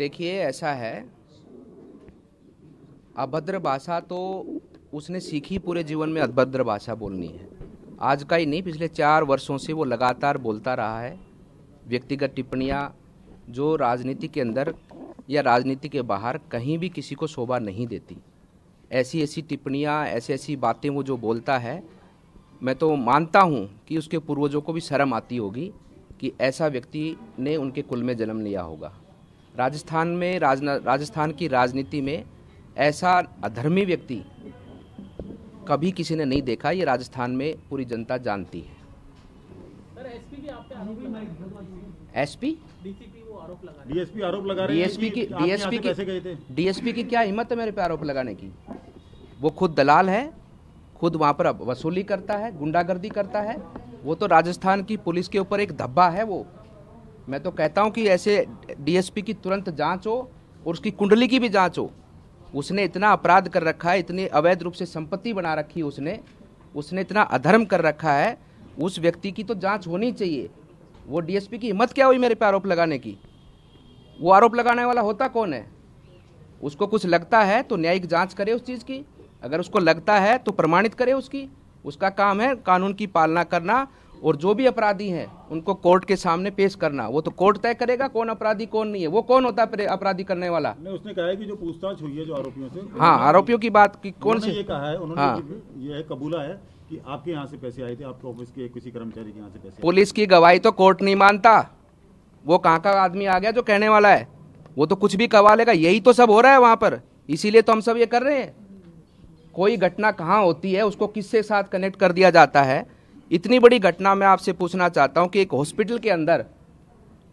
देखिए, ऐसा है, अभद्र भाषा तो उसने सीखी पूरे जीवन में अभद्र भाषा बोलनी है। आज का ही नहीं, पिछले 4 वर्षों से वो लगातार बोलता रहा है। व्यक्तिगत टिप्पणियाँ जो राजनीति के अंदर या राजनीति के बाहर कहीं भी किसी को शोभा नहीं देती, ऐसी ऐसी टिप्पणियाँ, ऐसी ऐसी बातें वो जो बोलता है, मैं तो मानता हूँ कि उसके पूर्वजों को भी शर्म आती होगी कि ऐसा व्यक्ति ने उनके कुल में जन्म लिया होगा। राजस्थान की राजनीति में ऐसा अधर्मी व्यक्ति कभी किसी ने नहीं देखा। ये राजस्थान में पूरी जनता जानती है। सर, एसपी भी आप पे आरोप लगा रहे हैं। एसपी, डीसीपी वो आरोप लगा रहे हैं। डीएसपी आरोप लगा रहे हैं कि डीएसपी की क्या हिम्मत है मेरे पे आरोप लगाने की? वो खुद दलाल है, खुद वहाँ पर वसूली करता है, गुंडागर्दी करता है। वो तो राजस्थान की पुलिस के ऊपर एक धब्बा है वो। मैं तो कहता हूँ कि ऐसे डीएसपी की तुरंत जांच हो और उसकी कुंडली की भी जांच हो। उसने इतना अपराध कर रखा है, इतनी अवैध रूप से संपत्ति बना रखी है उसने इतना अधर्म कर रखा है, उस व्यक्ति की तो जांच होनी चाहिए। वो डीएसपी की हिम्मत क्या हुई मेरे पे आरोप लगाने की? वो आरोप लगाने वाला होता कौन है? उसको कुछ लगता है तो न्यायिक जांच करे उस चीज़ की, अगर उसको लगता है तो प्रमाणित करे उसका काम है कानून की पालना करना, और जो भी अपराधी हैं उनको कोर्ट के सामने पेश करना। वो तो कोर्ट तय करेगा कौन अपराधी कौन नहीं है। वो कौन होता है अपराधी करने वाला? नहीं, उसने कहा है कि जो पूछताछ हुई है जो आरोपियों से, हाँ, आरोपियों की बात की कौन से ये कहा है उन्होंने, हाँ, ये कबूला है कि आपके यहाँ से पैसे आए थे, आपके ऑफिस के किसी कर्मचारी के यहाँ से पैसे। पुलिस की गवाही तो कोर्ट नहीं मानता। वो कहाँ का आदमी आ गया जो कहने वाला है? वो तो कुछ भी कवा लेगा। यही तो सब हो रहा है वहां पर, इसीलिए तो हम सब ये कर रहे हैं। कोई घटना कहाँ होती है उसको किसके साथ कनेक्ट कर दिया जाता है। इतनी बड़ी घटना मैं आपसे पूछना चाहता हूं कि एक हॉस्पिटल के अंदर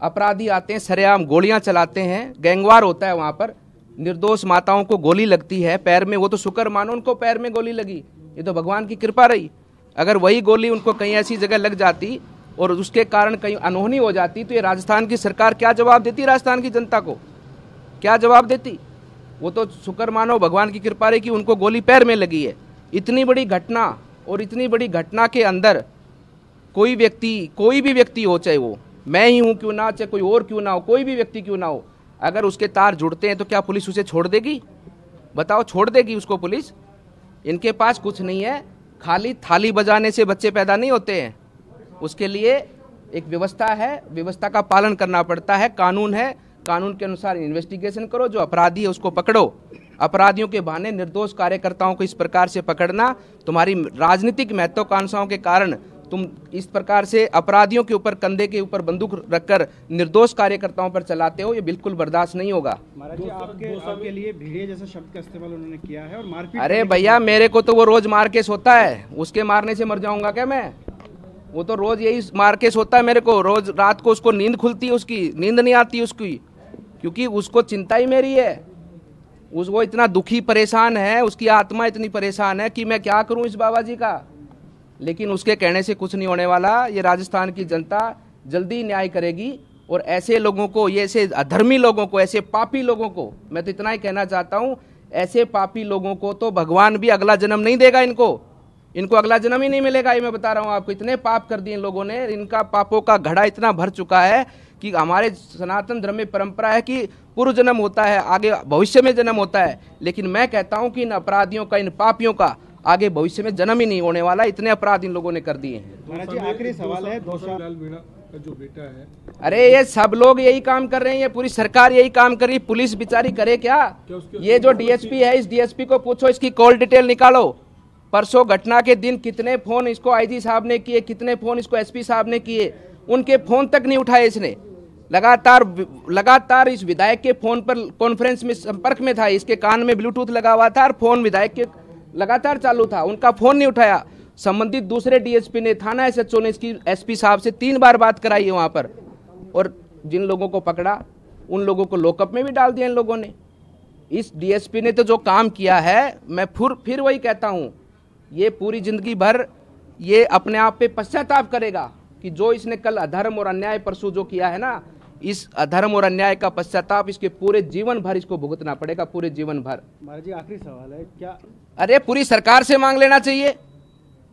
अपराधी आते हैं, सरेआम गोलियां चलाते हैं, गैंगवार होता है वहां पर, निर्दोष माताओं को गोली लगती है पैर में। वो तो शुक्र मानो उनको पैर में गोली लगी, ये तो भगवान की कृपा रही। अगर वही गोली उनको कहीं ऐसी जगह लग जाती और उसके कारण कहीं अनहोनी हो जाती तो ये राजस्थान की सरकार क्या जवाब देती? राजस्थान की जनता को क्या जवाब देती? वो तो शुक्र मानो, भगवान की कृपा रही कि उनको गोली पैर में लगी है। इतनी बड़ी घटना, और इतनी बड़ी घटना के अंदर कोई भी व्यक्ति हो, चाहे वो मैं ही हूं क्यों ना, चाहे कोई और क्यों ना हो, कोई भी व्यक्ति क्यों ना हो, अगर उसके तार जुड़ते हैं तो क्या पुलिस उसे छोड़ देगी? बताओ, छोड़ देगी उसको पुलिस? इनके पास कुछ नहीं है, खाली थाली बजाने से बच्चे पैदा नहीं होते हैं। उसके लिए एक व्यवस्था है, व्यवस्था का पालन करना पड़ता है, कानून है, कानून के अनुसार इन्वेस्टिगेशन करो, जो अपराधी है उसको पकड़ो। अपराधियों के बहाने निर्दोष कार्यकर्ताओं को इस प्रकार से पकड़ना, तुम्हारी राजनीतिक महत्वाकांक्षाओं के कारण तुम इस प्रकार से अपराधियों के ऊपर, कंधे के ऊपर बंदूक रखकर निर्दोष कार्यकर्ताओं पर चलाते हो, ये बिल्कुल बर्दाश्त नहीं होगा। महाराज जी, आपके लिए भेड़िए जैसा शब्द का इस्तेमाल उन्होंने किया है और मारपीट। अरे भैया, मेरे को तो वो रोज मार केस होता है, उसके मारने से मर जाऊंगा क्या मैं? वो तो रोज यही मार केस होता है मेरे को, रोज रात को उसको नींद खुलती है, उसकी नींद नहीं आती उसकी, क्योंकि उसको चिंता ही मेरी है। वो इतना दुखी परेशान है, उसकी आत्मा इतनी परेशान है कि मैं क्या करूं इस बाबा जी का। लेकिन उसके कहने से कुछ नहीं होने वाला। ये राजस्थान की जनता जल्दी न्याय करेगी, और ऐसे लोगों को, ये ऐसे अधर्मी लोगों को, ऐसे पापी लोगों को, मैं तो इतना ही कहना चाहता हूं, ऐसे पापी लोगों को तो भगवान भी अगला जन्म नहीं देगा। इनको अगला जन्म ही नहीं मिलेगा, ये मैं बता रहा हूं आपको। इतने पाप कर दिए इन लोगों ने, इनका पापों का घड़ा इतना भर चुका है कि हमारे सनातन धर्म में परंपरा है कि पूर्व जन्म होता है, आगे भविष्य में जन्म होता है। लेकिन मैं कहता हूं कि इन अपराधियों का, इन पापियों का आगे भविष्य में जन्म ही नहीं होने वाला। इतने अपराध इन लोगों ने कर दिए हैं। महाराज जी, आखिरी सवाल है, लाल मीणा का जो बेटा है, अरे ये सब लोग यही काम कर रहे हैं, ये पूरी सरकार यही काम कर रही है, पुलिस बेचारी करे क्या? ये जो डीएसपी है, इस डीएसपी को पूछो, इसकी कॉल डिटेल निकालो। परसों घटना के दिन कितने फोन इसको आईजी साहब ने किए, कितने फोन इसको एसपी साहब ने किए, उनके फोन तक नहीं उठाए इसने। लगातार इस विधायक के फोन पर कॉन्फ्रेंस में संपर्क में था, इसके कान में ब्लूटूथ लगा हुआ था और फोन विधायक के लगातार चालू था, उनका फोन नहीं उठाया। संबंधित दूसरे डीएसपी ने, थाना एसएचओ ने इसकी एसपी साहब से 3 बार बात कराई है वहां पर, और जिन लोगों को पकड़ा उन लोगों को लॉकअप में भी डाल दिया इन लोगों ने। इस डीएसपी ने तो जो काम किया है, मैं फिर वही कहता हूं, ये पूरी जिंदगी भर ये अपने आप पे पश्चाताप करेगा कि जो इसने कल अधर्म और अन्याय परसों जो किया है ना, इस अधर्म और अन्याय का पश्चाताप इसके पूरे जीवन भर इसको भुगतना पड़ेगा, पूरे जीवन भर। महाराज जी, आखिरी सवाल है, क्या अरे पूरी सरकार से मांग लेना चाहिए।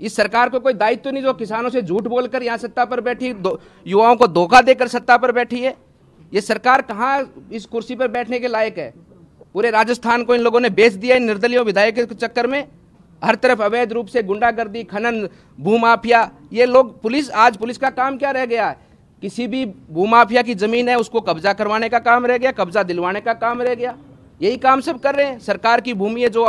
इस सरकार को कोई दायित्व तो नहीं जो किसानों से झूठ बोलकर यहाँ सत्ता पर बैठी, युवाओं को धोखा देकर सत्ता पर बैठी है। ये सरकार कहाँ इस कुर्सी पर बैठने के लायक है? पूरे राजस्थान को इन लोगों ने बेच दिया इन निर्दलीय विधायकों के चक्कर में। हर तरफ अवैध रूप से गुंडागर्दी, खनन, भूमाफिया। ये लोग आज पुलिस का काम क्या रह गया? किसी भी भूमाफिया की जमीन है उसको कब्जा करवाने का काम रह गया, कब्जा दिलवाने का काम रह गया। यही काम सब कर रहे हैं। सरकार की भूमि है, जो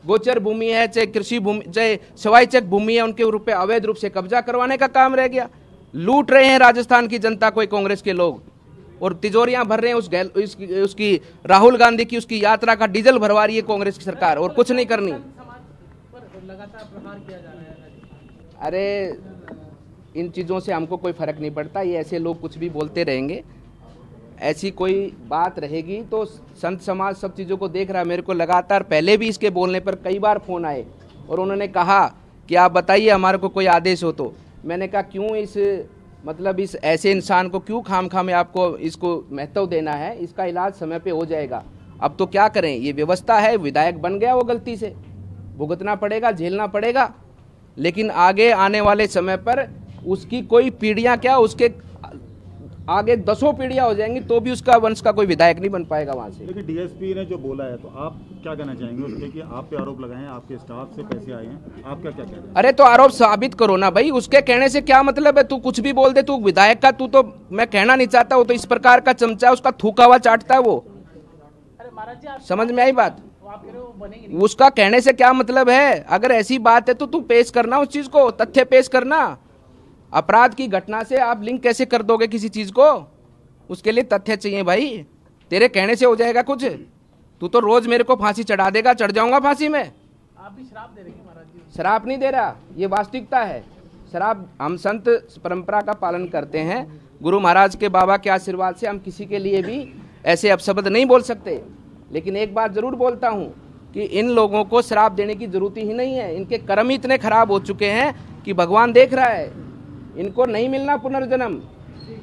गोचर भूमि है, चाहे कृषि भूमि, चाहे सवाईचक भूमि है, उनके ऊपर अवैध रूप से कब्जा करवाने का काम रह गया। लूट रहे हैं राजस्थान की जनता को कांग्रेस के लोग, और तिजोरियां भर रहे हैं। उसकी राहुल गांधी की उसकी यात्रा का डीजल भरवा रही है कांग्रेस की सरकार, और कुछ नहीं करनी। लगातार प्रहार किया जा रहा है। अरे इन चीज़ों से हमको कोई फर्क नहीं पड़ता। ये ऐसे लोग कुछ भी बोलते रहेंगे। ऐसी कोई बात रहेगी तो संत समाज सब चीज़ों को देख रहा है। मेरे को लगातार पहले भी इसके बोलने पर कई बार फ़ोन आए और उन्होंने कहा कि आप बताइए हमारे को कोई आदेश हो तो। मैंने कहा क्यों इस ऐसे इंसान को क्यों खाम में आपको इसको महत्व देना है? इसका इलाज समय पे हो जाएगा। अब तो क्या करें, ये व्यवस्था है। विधायक बन गया वो गलती से, भुगतना पड़ेगा, झेलना पड़ेगा। लेकिन आगे आने वाले समय पर उसकी कोई पीढ़ियां क्या, उसके आगे 10 पीढ़ियां हो जाएंगी तो भी उसका वंश का कोई विधायक नहीं बन पाएगा वहां से। लेकिन डीएसपी ने जो बोला है, तो आप क्या कहना चाहेंगे उसके कि आप पे आरोप लगाए हैं, आपके स्टाफ से पैसे आए हैं, आप क्या क्या कह रहे हैं? अरे तो आरोप साबित करो ना भाई। उसके कहने से क्या मतलब है? तू कुछ भी बोल दे, तू विधायक का, तू तो मैं कहना नहीं चाहता, वो तो इस प्रकार का चमचा है, उसका थूका हुआ चाटता है वो। अरे महाराज जी, आप समझ में आई बात? आप कह रहे हो वो बनेंगे नहीं। उसका कहने से क्या मतलब है? अगर ऐसी बात है तो तू पेश करना उस चीज को, तथ्य पेश करना। अपराध की घटना से आप लिंक कैसे कर दोगे किसी चीज को? उसके लिए तथ्य चाहिए भाई। तेरे कहने से हो जाएगा कुछ? तू तो रोज मेरे को फांसी चढ़ा देगा, चढ़ जाऊंगा फांसी में। आप भी शराब दे रहे हैं महाराज जी। शराब नहीं दे रहा, ये वास्तविकता है। शराब, हम संत परंपरा का पालन करते हैं। गुरु महाराज के बाबा के आशीर्वाद से हम किसी के लिए भी ऐसे अपशब्द नहीं बोल सकते। लेकिन एक बात जरूर बोलता हूं कि इन लोगों को शराब देने की जरूरत ही नहीं है। इनके कर्म ही इतने खराब हो चुके हैं कि भगवान देख रहा है, इनको नहीं मिलना पुनर्जन्म।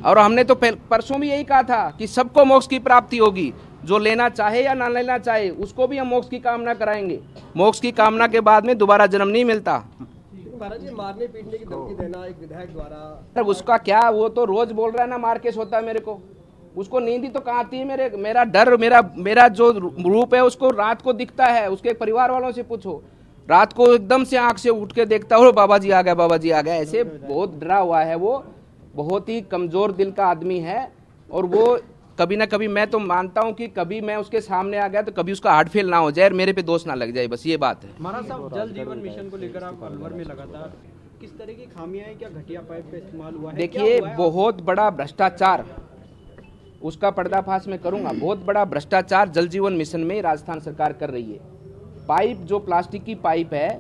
और हमने तो परसों भी यही कहा था कि सबको मोक्ष की प्राप्ति होगी, जो लेना चाहे या ना लेना चाहे उसको भी हम मोक्ष की कामना कराएंगे। मोक्ष की कामना के बाद में दोबारा जन्म नहीं मिलता। महाराज जी, मारने पीटने की धमकी देना एक विधायक द्वारा, उसका क्या, वो तो रोज बोल रहा है ना मार केस होता है मेरे को। उसको नींद ही तो कहाँ आती है? मेरा डर, मेरा जो रूप है उसको रात को दिखता है। उसके परिवार वालों से पूछो, रात को एकदम से आंख से उठ के देखता हो बाबा जी आ गया, बाबा जी आ गया। ऐसे बहुत डरा हुआ है वो, बहुत ही कमजोर दिल का आदमी है। और वो कभी ना कभी, मैं तो मानता हूं कि कभी मैं उसके सामने आ गया तो कभी उसका हार्ट फेल ना हो जाए और मेरे पे दोष ना लग जाए, बस ये बात है। महाराज साहब, जल जीवन मिशन को लेकर आप अलवर में लगातार किस तरह की खामियां हैं? क्या घटिया पाइप का इस्तेमाल हुआ है? देखिए, बहुत बड़ा भ्रष्टाचार, उसका पर्दाफाश मैं करूंगा। बहुत बड़ा भ्रष्टाचार जल जीवन मिशन में राजस्थान सरकार कर रही है। पाइप, जो प्लास्टिक की पाइप है,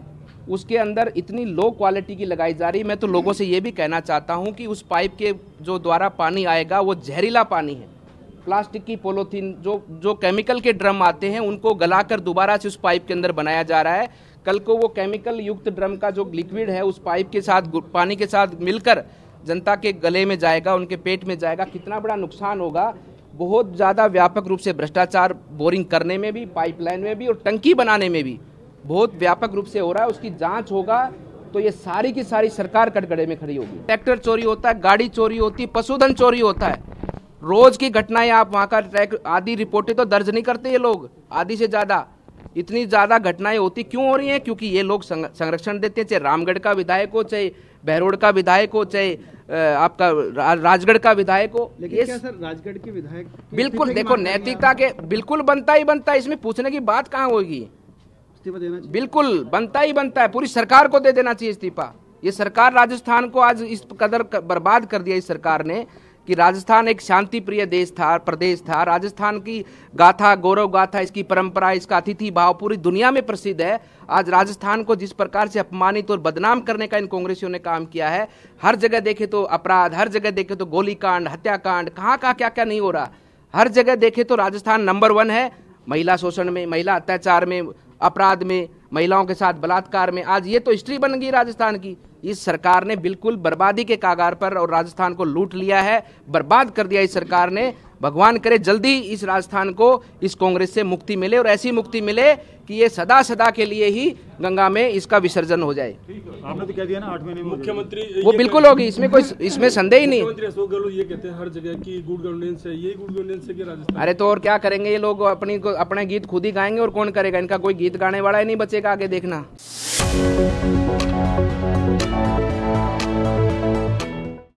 उसके अंदर इतनी लो क्वालिटी की लगाई जा रही है। मैं तो लोगों से ये भी कहना चाहता हूं कि उस पाइप के जो द्वारा पानी आएगा वो जहरीला पानी है। प्लास्टिक की पॉलीथीन, जो केमिकल के ड्रम आते हैं, उनको गलाकर दोबारा से उस पाइप के अंदर बनाया जा रहा है। कल को वो केमिकल युक्त ड्रम का जो लिक्विड है उस पाइप के साथ, पानी के साथ मिलकर जनता के गले में जाएगा, उनके पेट में जाएगा। कितना बड़ा नुकसान होगा। बहुत ज़्यादा व्यापक रूप से भ्रष्टाचार बोरिंग करने में भी, पाइपलाइन में भी और टंकी बनाने में भी बहुत व्यापक रूप से हो रहा है। उसकी जांच होगा तो ये सारी की सारी सरकार कटघरे में खड़ी होगी। ट्रैक्टर चोरी होता है, गाड़ी चोरी होती है, पशुधन चोरी होता है, रोज की घटनाएं। आप वहाँ का आधी रिपोर्टें तो दर्ज नहीं करते ये लोग, आधी से ज़्यादा। इतनी ज़्यादा घटनाएं होती क्यों हो रही हैं? क्योंकि ये लोग संरक्षण देते हैं। चाहे रामगढ़ का विधायक हो, चाहे बहरोड का विधायक हो, चाहे आपका राजगढ़ का विधायक हो। लेकिन क्या सर राजगढ़ के विधायक बिल्कुल, देखो, नैतिकता के बिल्कुल बनता ही बनता है। इसमें पूछने की बात कहाँ होगी? इस्तीफा देना चाहिए। बिल्कुल बनता ही बनता है। पूरी सरकार को दे देना चाहिए इस्तीफा। ये सरकार राजस्थान को आज इस कदर बर्बाद कर दिया इस सरकार ने कि राजस्थान एक शांति प्रिय देश था, प्रदेश था। राजस्थान की गाथा, गौरव गाथा, इसकी परंपरा, इसका अतिथि भाव पूरी दुनिया में प्रसिद्ध है। आज राजस्थान को जिस प्रकार से अपमानित और बदनाम करने का इन कांग्रेसियों ने काम किया है, हर जगह देखे तो अपराध, हर जगह देखे तो गोलीकांड, हत्याकांड, कहाँ क्या क्या नहीं हो रहा। हर जगह देखे तो राजस्थान नंबर 1 है महिला शोषण में, महिला अत्याचार में, अपराध में, महिलाओं के साथ बलात्कार में। आज ये तो हिस्ट्री बन गई राजस्थान की। इस सरकार ने बिल्कुल बर्बादी के कागार पर और राजस्थान को लूट लिया है, बर्बाद कर दिया इस सरकार ने। भगवान करे जल्दी इस राजस्थान को इस कांग्रेस से मुक्ति मिले और ऐसी मुक्ति मिले कि ये सदा सदा के लिए ही गंगा में इसका विसर्जन हो जाए। आपने तो कह दिया ना 8 महीने में मुख्यमंत्री वो बिल्कुल होगी, इसमें कोई इसमें संदेह ही नहीं। मुख्यमंत्री अशोक गहलोत ये कहते हैं हर जगह की गुड गवर्नेंस है, ये गुड गवर्नेंस है कि राजस्थान। अरे तो और क्या करेंगे ये लोग, अपने गीत खुद ही गाएंगे और कौन करेगा, इनका कोई गीत गाने वाला ही नहीं बचेगा आगे देखना।